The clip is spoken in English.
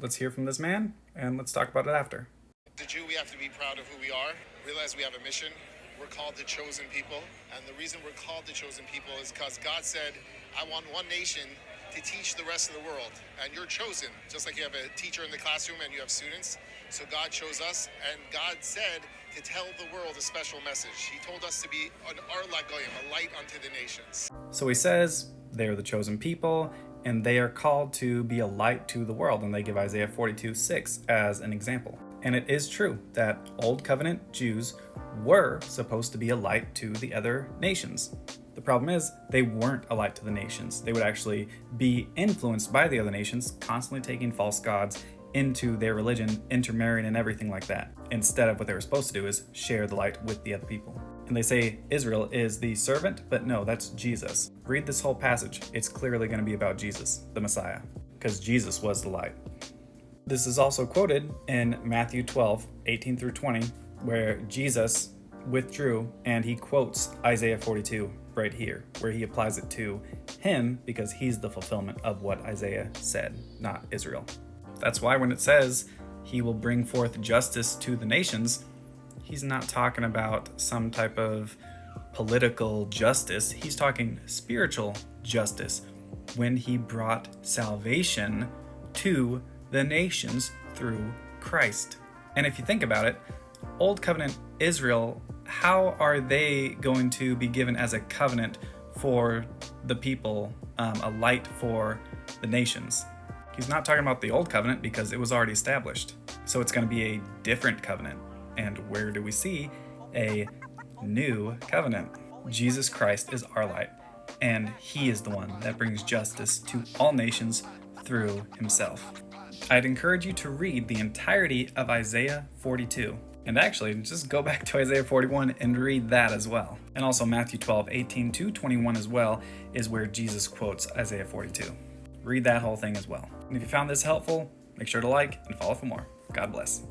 let's hear from this man and let's talk about it after. The Jew, we have to be proud of who we are, realize we have a mission. We're called the chosen people. And the reason we're called the chosen people is because God said, I want one nation to teach the rest of the world. And you're chosen, just like you have a teacher in the classroom and you have students. So God chose us, and God said to tell the world a special message. He told us to be an Ar Lagoyim, a light unto the nations. So he says they are the chosen people and they are called to be a light to the world. And they give Isaiah 42:6 as an example. And it is true that Old Covenant Jews were supposed to be a light to the other nations. The problem is they weren't a light to the nations. They would actually be influenced by the other nations, constantly taking false gods into their religion, intermarrying and everything like that. Instead of what they were supposed to do is share the light with the other people. And they say Israel is the servant, but no, that's Jesus. Read this whole passage. It's clearly going to be about Jesus, the Messiah, because Jesus was the light. This is also quoted in Matthew 12:18-20, where Jesus withdrew and he quotes Isaiah 42 right here, where he applies it to him because he's the fulfillment of what Isaiah said, not Israel. That's why when it says he will bring forth justice to the nations, he's not talking about some type of political justice. He's talking spiritual justice when he brought salvation to the nations through Christ. And if you think about it, Old Covenant Israel, how are they going to be given as a covenant for the people, a light for the nations? He's not talking about the Old Covenant because it was already established. So it's going to be a different covenant. And where do we see a new covenant? Jesus Christ is our light, and he is the one that brings justice to all nations through himself. I'd encourage you to read the entirety of Isaiah 42. And actually, just go back to Isaiah 41 and read that as well. And also Matthew 12:18-21 as well is where Jesus quotes Isaiah 42. Read that whole thing as well. And if you found this helpful, make sure to like and follow for more. God bless.